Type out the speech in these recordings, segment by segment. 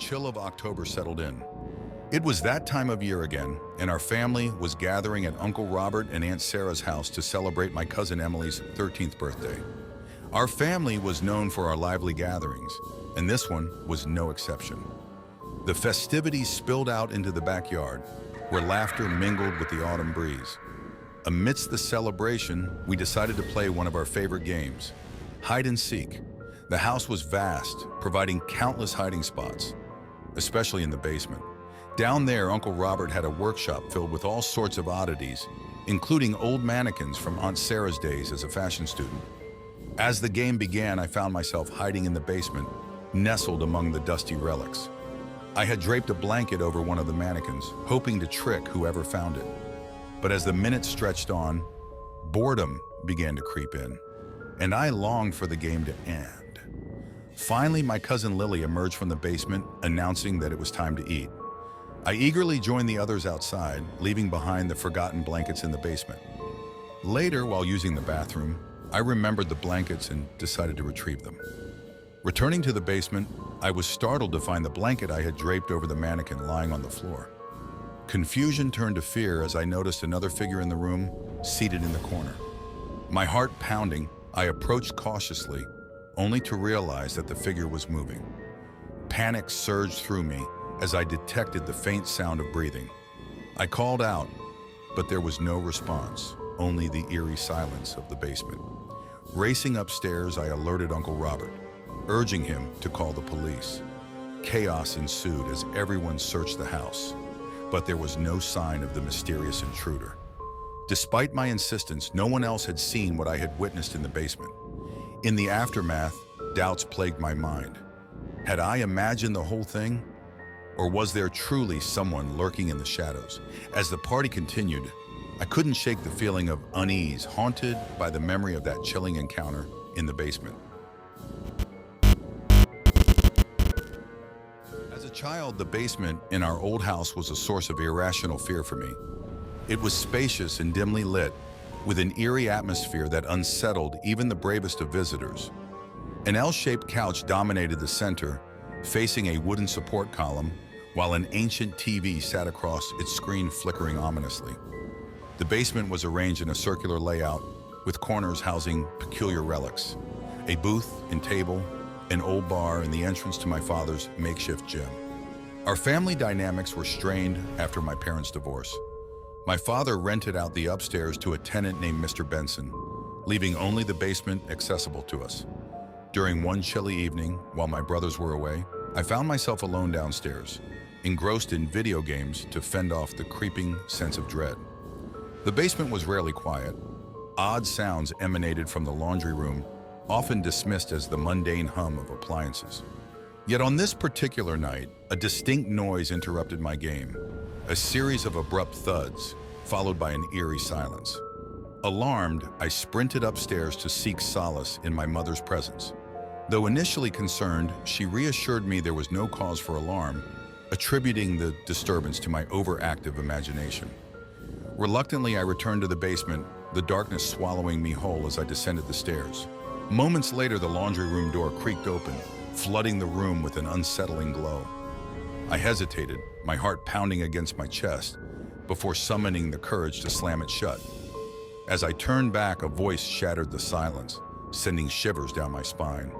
chill of October settled in. It was that time of year again, and our family was gathering at Uncle Robert and Aunt Sarah's house to celebrate my cousin Emily's 13th birthday. Our family was known for our lively gatherings, and this one was no exception. The festivities spilled out into the backyard, where laughter mingled with the autumn breeze. Amidst the celebration, we decided to play one of our favorite games, hide and seek. The house was vast, providing countless hiding spots, especially in the basement. Down there, Uncle Robert had a workshop filled with all sorts of oddities, including old mannequins from Aunt Sarah's days as a fashion student. As the game began, I found myself hiding in the basement, nestled among the dusty relics. I had draped a blanket over one of the mannequins, hoping to trick whoever found it. But as the minutes stretched on, boredom began to creep in, and I longed for the game to end. Finally, my cousin Lily emerged from the basement, announcing that it was time to eat. I eagerly joined the others outside, leaving behind the forgotten blankets in the basement. Later, while using the bathroom, I remembered the blankets and decided to retrieve them. Returning to the basement, I was startled to find the blanket I had draped over the mannequin lying on the floor. Confusion turned to fear as I noticed another figure in the room, seated in the corner. My heart pounding, I approached cautiously, only to realize that the figure was moving. Panic surged through me as I detected the faint sound of breathing. I called out, but there was no response, only the eerie silence of the basement. Racing upstairs, I alerted Uncle Robert, urging him to call the police. Chaos ensued as everyone searched the house, but there was no sign of the mysterious intruder. Despite my insistence, no one else had seen what I had witnessed in the basement. In the aftermath, doubts plagued my mind. Had I imagined the whole thing? Or was there truly someone lurking in the shadows? As the party continued, I couldn't shake the feeling of unease, haunted by the memory of that chilling encounter in the basement. As a child, the basement in our old house was a source of irrational fear for me. It was spacious and dimly lit, with an eerie atmosphere that unsettled even the bravest of visitors. An L-shaped couch dominated the center, facing a wooden support column, while an ancient TV sat across its screen flickering ominously. The basement was arranged in a circular layout, with corners housing peculiar relics, a booth and table, an old bar, and the entrance to my father's makeshift gym. Our family dynamics were strained after my parents' divorce. My father rented out the upstairs to a tenant named Mr. Benson, leaving only the basement accessible to us. During one chilly evening, while my brothers were away, I found myself alone downstairs, engrossed in video games to fend off the creeping sense of dread. The basement was rarely quiet. Odd sounds emanated from the laundry room, often dismissed as the mundane hum of appliances. Yet on this particular night, a distinct noise interrupted my game, a series of abrupt thuds, followed by an eerie silence. Alarmed, I sprinted upstairs to seek solace in my mother's presence. Though initially concerned, she reassured me there was no cause for alarm, attributing the disturbance to my overactive imagination. Reluctantly, I returned to the basement, the darkness swallowing me whole as I descended the stairs. Moments later, the laundry room door creaked open, flooding the room with an unsettling glow. I hesitated, my heart pounding against my chest, before summoning the courage to slam it shut. As I turned back, a voice shattered the silence, sending shivers down my spine.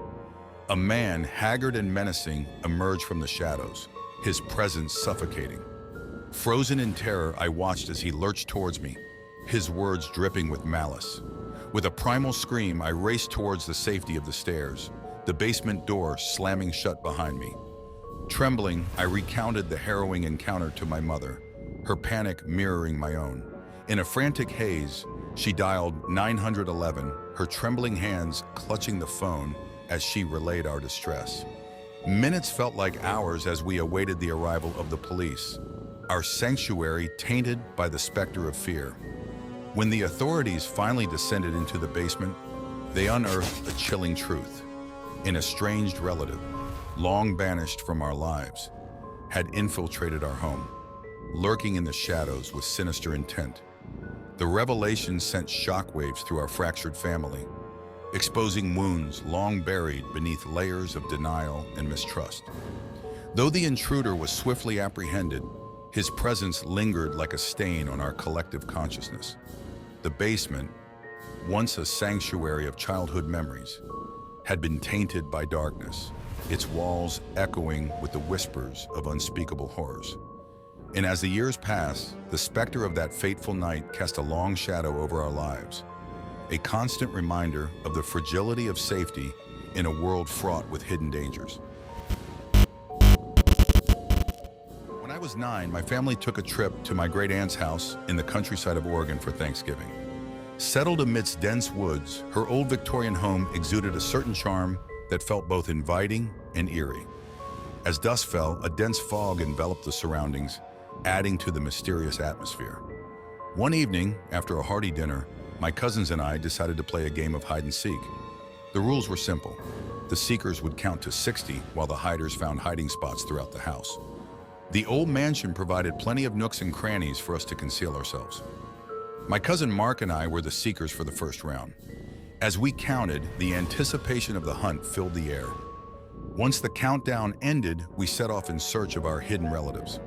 A man, haggard and menacing, emerged from the shadows, his presence suffocating. Frozen in terror, I watched as he lurched towards me, his words dripping with malice. With a primal scream, I raced towards the safety of the stairs, the basement door slamming shut behind me. Trembling, I recounted the harrowing encounter to my mother, her panic mirroring my own. In a frantic haze, she dialed 911, her trembling hands clutching the phone as she relayed our distress. Minutes felt like hours as we awaited the arrival of the police, our sanctuary tainted by the specter of fear. When the authorities finally descended into the basement, they unearthed a chilling truth. An estranged relative, long banished from our lives, had infiltrated our home, lurking in the shadows with sinister intent. The revelation sent shockwaves through our fractured family, exposing wounds long buried beneath layers of denial and mistrust. Though the intruder was swiftly apprehended, his presence lingered like a stain on our collective consciousness. The basement, once a sanctuary of childhood memories, had been tainted by darkness, its walls echoing with the whispers of unspeakable horrors. And as the years passed, the specter of that fateful night cast a long shadow over our lives, a constant reminder of the fragility of safety in a world fraught with hidden dangers. When I was 9, my family took a trip to my great-aunt's house in the countryside of Oregon for Thanksgiving. Settled amidst dense woods, her old Victorian home exuded a certain charm that felt both inviting and eerie. As dusk fell, a dense fog enveloped the surroundings, adding to the mysterious atmosphere. One evening, after a hearty dinner, my cousins and I decided to play a game of hide and seek. The rules were simple. The seekers would count to 60 while the hiders found hiding spots throughout the house. The old mansion provided plenty of nooks and crannies for us to conceal ourselves. My cousin Mark and I were the seekers for the first round. As we counted, the anticipation of the hunt filled the air. Once the countdown ended, we set off in search of our hidden relatives.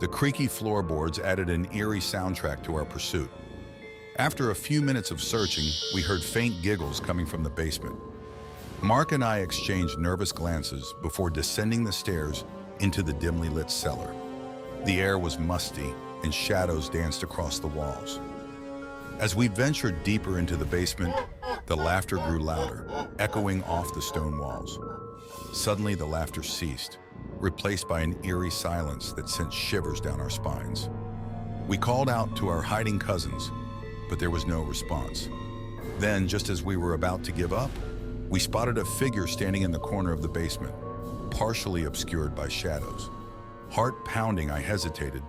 The creaky floorboards added an eerie soundtrack to our pursuit. After a few minutes of searching, we heard faint giggles coming from the basement. Mark and I exchanged nervous glances before descending the stairs into the dimly lit cellar. The air was musty, and shadows danced across the walls. As we ventured deeper into the basement, the laughter grew louder, echoing off the stone walls. Suddenly, the laughter ceased, replaced by an eerie silence that sent shivers down our spines. We called out to our hiding cousins, but there was no response. Then, just as we were about to give up, we spotted a figure standing in the corner of the basement, partially obscured by shadows. Heart pounding, I hesitated,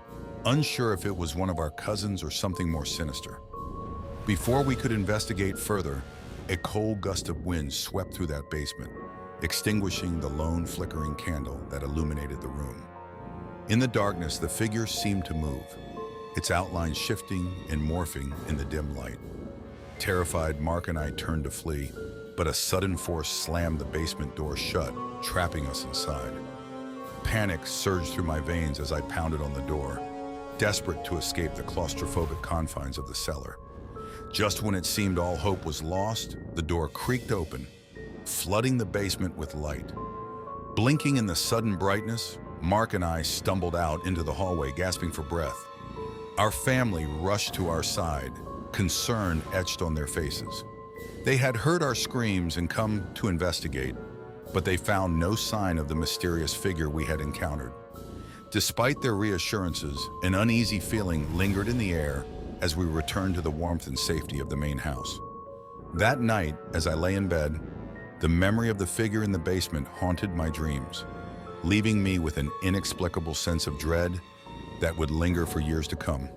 unsure if it was one of our cousins or something more sinister. Before we could investigate further, a cold gust of wind swept through that basement, extinguishing the lone flickering candle that illuminated the room. In the darkness, the figure seemed to move, its outline shifting and morphing in the dim light. Terrified, Mark and I turned to flee, but a sudden force slammed the basement door shut, trapping us inside. Panic surged through my veins as I pounded on the door, desperate to escape the claustrophobic confines of the cellar. Just when it seemed all hope was lost, the door creaked open, flooding the basement with light. Blinking in the sudden brightness, Mark and I stumbled out into the hallway, gasping for breath. Our family rushed to our side, concern etched on their faces. They had heard our screams and come to investigate, but they found no sign of the mysterious figure we had encountered. Despite their reassurances, an uneasy feeling lingered in the air as we returned to the warmth and safety of the main house. That night, as I lay in bed, the memory of the figure in the basement haunted my dreams, leaving me with an inexplicable sense of dread that would linger for years to come.